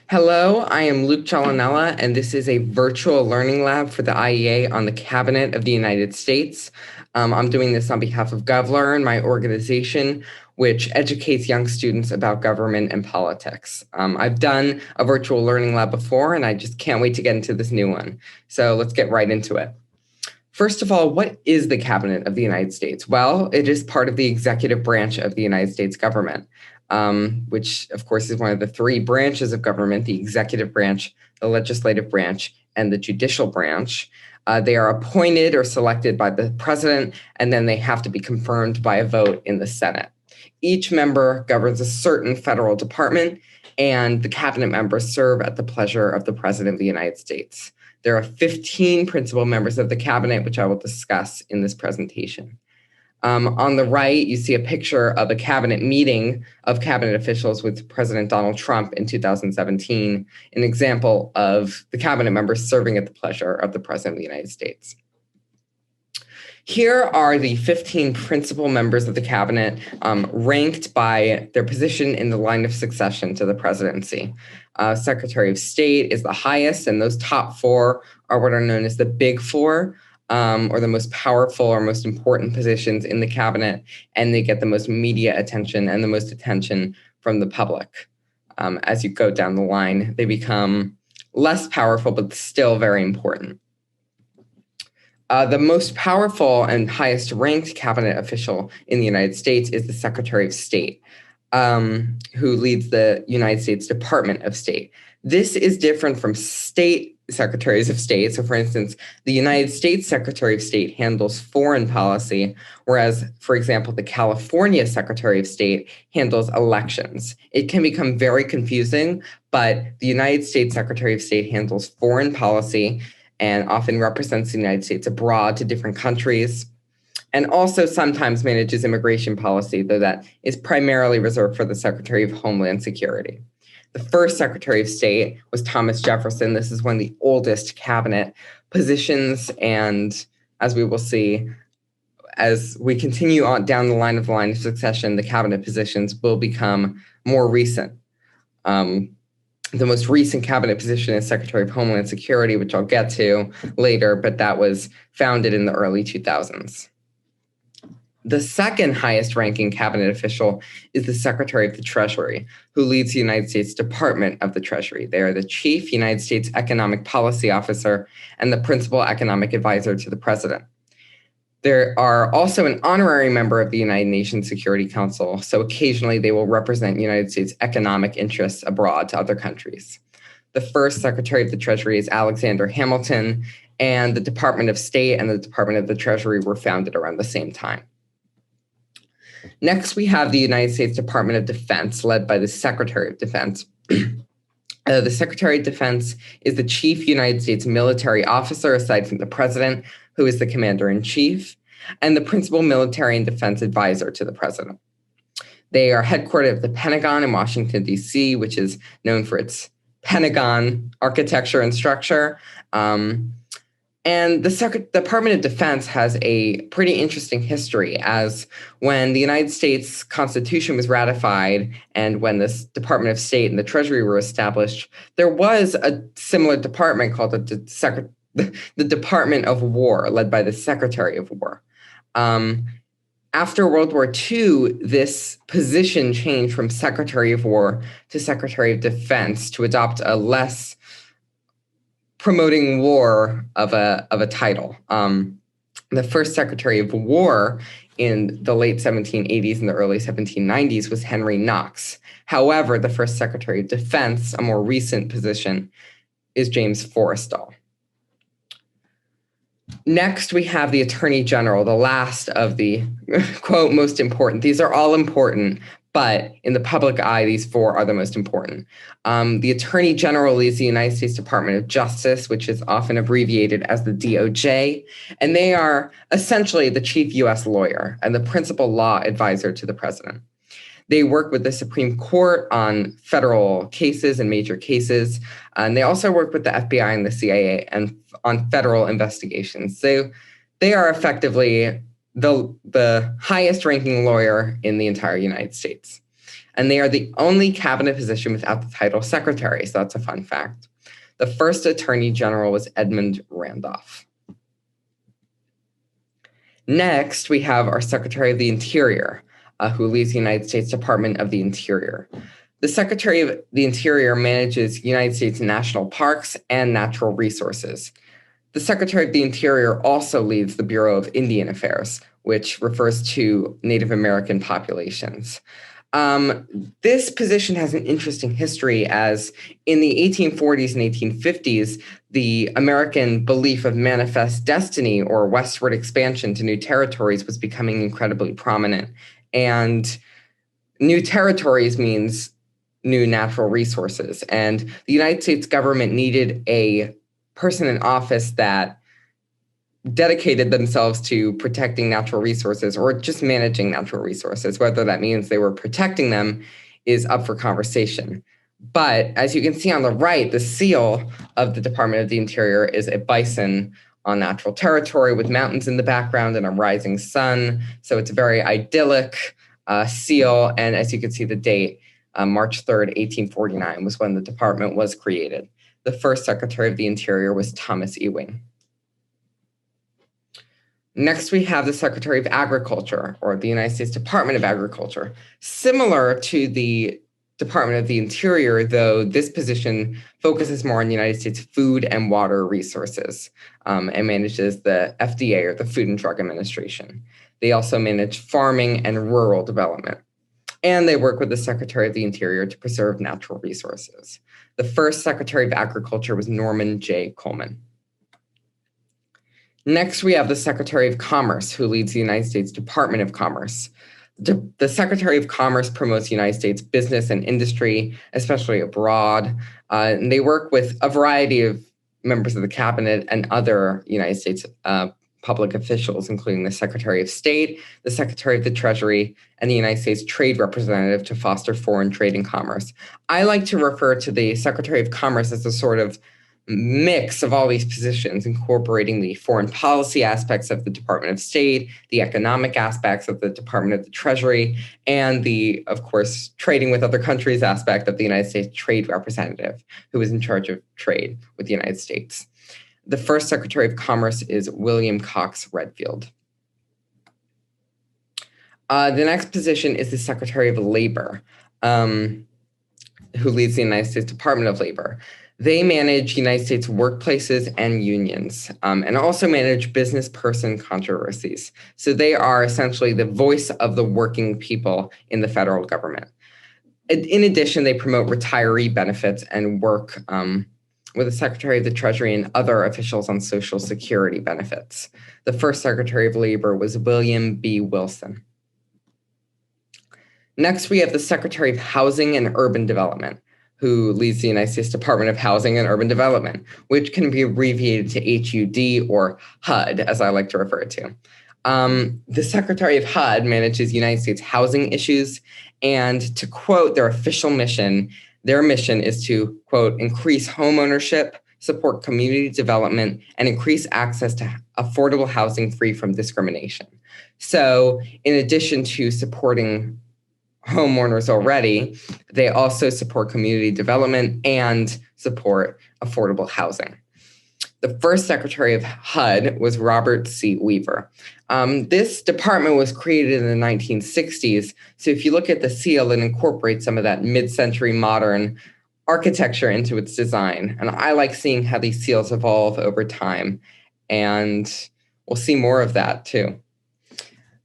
Hello, I am Luke Cialanella, and this is a virtual learning lab for the IEA on the Cabinet of the United States. I'm doing this on behalf of Govlearn, my organization, which educates young students about government and politics. I've done a virtual learning lab before, and I just can't wait to get into this new one. So let's get right into it. First of all, what is the Cabinet of the United States? Well, it is part of the executive branch of the United States government, which, of course, is one of the three branches of government: the executive branch, the legislative branch, and the judicial branch. They are appointed or selected by the president, and then they have to be confirmed by a vote in the Senate. Each member governs a certain federal department, and the cabinet members serve at the pleasure of the president of the United States. There are 15 principal members of the cabinet, which I will discuss in this presentation. On the right, you see a picture of a cabinet meeting of cabinet officials with President Donald Trump in 2017, an example of the cabinet members serving at the pleasure of the president of the United States. Here are the 15 principal members of the cabinet, ranked by their position in the line of succession to the presidency. Secretary of State is the highest, and those top four are what are known as the Big Four, or the most powerful or most important positions in the cabinet, and they get the most media attention and the most attention from the public. As you go down the line, they become less powerful, but still very important. The most powerful and highest ranked cabinet official in the United States is the Secretary of State, who leads the United States Department of State. This is different from state secretaries of state. So, for instance, the United States Secretary of State handles foreign policy, whereas, for example, the California Secretary of State handles elections. It can become very confusing, but the United States Secretary of State handles foreign policy and often represents the United States abroad to different countries, and also sometimes manages immigration policy, though that is primarily reserved for the Secretary of Homeland Security. The first Secretary of State was Thomas Jefferson. This is one of the oldest cabinet positions, and as we will see, as we continue on down the line of succession, the cabinet positions will become more recent. The most recent cabinet position is Secretary of Homeland Security, which I'll get to later, but that was founded in the early 2000s. The second highest ranking cabinet official is the Secretary of the Treasury, who leads the United States Department of the Treasury. They are the chief United States economic policy officer and the principal economic advisor to the president. There are also an honorary member of the United Nations Security Council, so occasionally they will represent United States economic interests abroad to other countries. The first Secretary of the Treasury is Alexander Hamilton, and the Department of State and the Department of the Treasury were founded around the same time. Next, we have the United States Department of Defense, led by the Secretary of Defense. The Secretary of Defense is the chief United States military officer, aside from the president, who is the commander-in-chief, and the principal military and defense advisor to the president. They are headquartered at the Pentagon in Washington, D.C., which is known for its Pentagon architecture and structure. And the Department of Defense has a pretty interesting history, as when the United States Constitution was ratified and when this Department of State and the Treasury were established, there was a similar department called the Department of War, led by the Secretary of War. After World War II, this position changed from Secretary of War to Secretary of Defense to adopt a less promoting war of a title. The first Secretary of War in the late 1780s and the early 1790s was Henry Knox. However, the first Secretary of Defense, a more recent position, is James Forrestal. Next, we have the Attorney General, the last of the, quote, most important. These are all important, but in the public eye, these four are the most important. The Attorney General leads the United States Department of Justice, which is often abbreviated as the DOJ, and they are essentially the chief U.S. lawyer and the principal law advisor to the president. They work with the Supreme Court on federal cases and major cases, and they also work with the FBI and the CIA and on federal investigations. So they are effectively the highest ranking lawyer in the entire United States. And they are the only cabinet position without the title secretary. So that's a fun fact. The first attorney general was Edmund Randolph. Next, we have our Secretary of the Interior, who leads the United States Department of the Interior. The Secretary of the Interior manages United States national parks and natural resources. The Secretary of the Interior also leads the Bureau of Indian Affairs, which refers to Native American populations. This position has an interesting history, as in the 1840s and 1850s, the American belief of manifest destiny or westward expansion to new territories was becoming incredibly prominent. And new territories means new natural resources. And the United States government needed a person in office that dedicated themselves to protecting natural resources or just managing natural resources. Whether that means they were protecting them is up for conversation. But as you can see on the right, the seal of the Department of the Interior is a bison on natural territory with mountains in the background and a rising sun. So it's a very idyllic seal. And as you can see, the date, March 3rd, 1849, was when the department was created. The first Secretary of the Interior was Thomas Ewing. Next, we have the Secretary of Agriculture, or the United States Department of Agriculture. Similar to the Department of the Interior, though, this position focuses more on United States food and water resources and manages the FDA, or the Food and Drug Administration. They also manage farming and rural development. And they work with the Secretary of the Interior to preserve natural resources. The first Secretary of Agriculture was Norman J. Coleman. Next, we have the Secretary of Commerce, who leads the United States Department of Commerce. The Secretary of Commerce promotes United States business and industry, especially abroad. And they work with a variety of members of the cabinet and other United States public officials, including the Secretary of State, the Secretary of the Treasury, and the United States Trade Representative to foster foreign trade and commerce. I like to refer to the Secretary of Commerce as a sort of mix of all these positions, incorporating the foreign policy aspects of the Department of State, the economic aspects of the Department of the Treasury, and the, of course, trading with other countries aspect of the United States Trade Representative, who is in charge of trade with the United States. The first Secretary of Commerce is William Cox Redfield. The next position is the Secretary of Labor, who leads the United States Department of Labor. They manage United States workplaces and unions, and also manage business person controversies. So they are essentially the voice of the working people in the federal government. In addition, they promote retiree benefits and work with the Secretary of the Treasury and other officials on Social Security benefits. The first Secretary of Labor was William B. Wilson. Next, we have the Secretary of Housing and Urban Development, who leads the United States Department of Housing and Urban Development, which can be abbreviated to HUD or HUD, as I like to refer to. The Secretary of HUD manages United States housing issues, and to quote their official mission, their mission is to, quote, increase home ownership, support community development, and increase access to affordable housing free from discrimination. So in addition to supporting homeowners already, they also support community development and support affordable housing. The first Secretary of HUD was Robert C. Weaver. This department was created in the 1960s. So if you look at the seal, it incorporates some of that mid-century modern architecture into its design. And I like seeing how these seals evolve over time. And we'll see more of that too.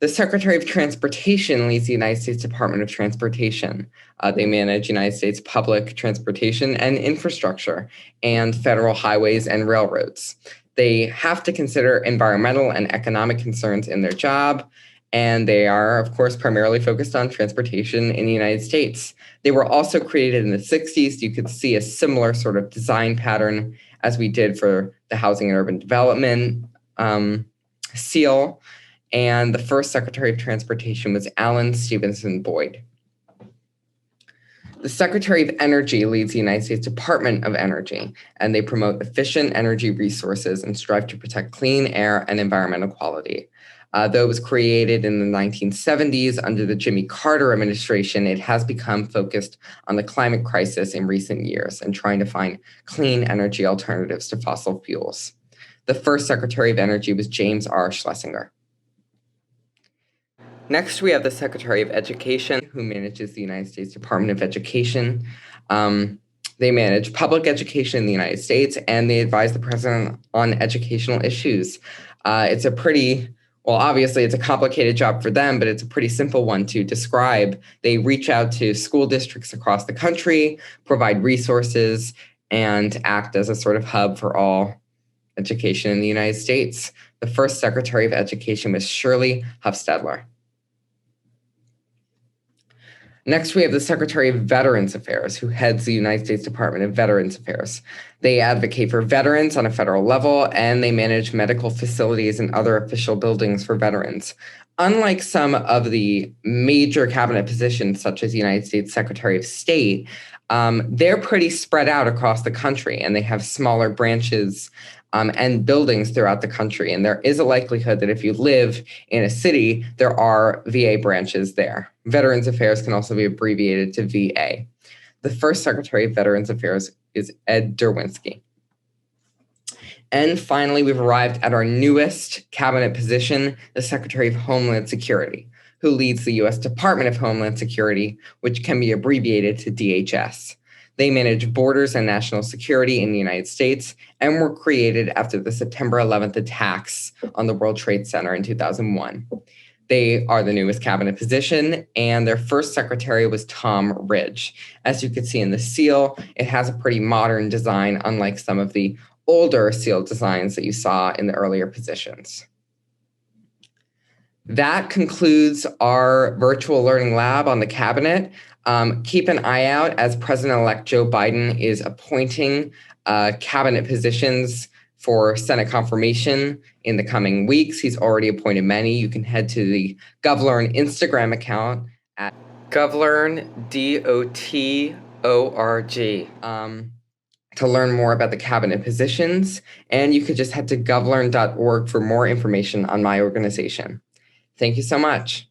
The Secretary of Transportation leads the United States Department of Transportation. They manage United States public transportation and infrastructure and federal highways and railroads. They have to consider environmental and economic concerns in their job, and they are, of course, primarily focused on transportation in the United States. They were also created in the 60s. You could see a similar sort of design pattern as we did for the Housing and Urban Development seal. And the first Secretary of Transportation was Allen Stevenson Boyd. The Secretary of Energy leads the United States Department of Energy, and they promote efficient energy resources and strive to protect clean air and environmental quality. Though it was created in the 1970s under the Jimmy Carter administration, it has become focused on the climate crisis in recent years and trying to find clean energy alternatives to fossil fuels. The first Secretary of Energy was James R. Schlesinger. Next, we have the Secretary of Education, who manages the United States Department of Education. They manage public education in the United States, and they advise the president on educational issues. It's a pretty, well, obviously it's a complicated job for them, but it's a pretty simple one to describe. They reach out to school districts across the country, provide resources, and act as a sort of hub for all education in the United States. The first Secretary of Education was Shirley Hufstedler. Next, we have the Secretary of Veterans Affairs, who heads the United States Department of Veterans Affairs. They advocate for veterans on a federal level, and they manage medical facilities and other official buildings for veterans. Unlike some of the major cabinet positions, such as the United States Secretary of State, they're pretty spread out across the country, and they have smaller branches and buildings throughout the country. And there is a likelihood that if you live in a city, there are VA branches there. Veterans Affairs can also be abbreviated to VA. The first Secretary of Veterans Affairs is Ed Derwinski. And finally, we've arrived at our newest cabinet position, the Secretary of Homeland Security, who leads the U.S. Department of Homeland Security, which can be abbreviated to DHS. They manage borders and national security in the United States and were created after the September 11th attacks on the World Trade Center in 2001. They are the newest cabinet position, and their first secretary was Tom Ridge. As you can see in the seal, it has a pretty modern design, unlike some of the older seal designs that you saw in the earlier positions. That concludes our virtual learning lab on the cabinet. Keep an eye out as President-elect Joe Biden is appointing cabinet positions for Senate confirmation in the coming weeks. He's already appointed many. You can head to the Govlearn Instagram account at Govlearn, DOTORG, to learn more about the cabinet positions. And you could just head to govlearn.org for more information on my organization. Thank you so much.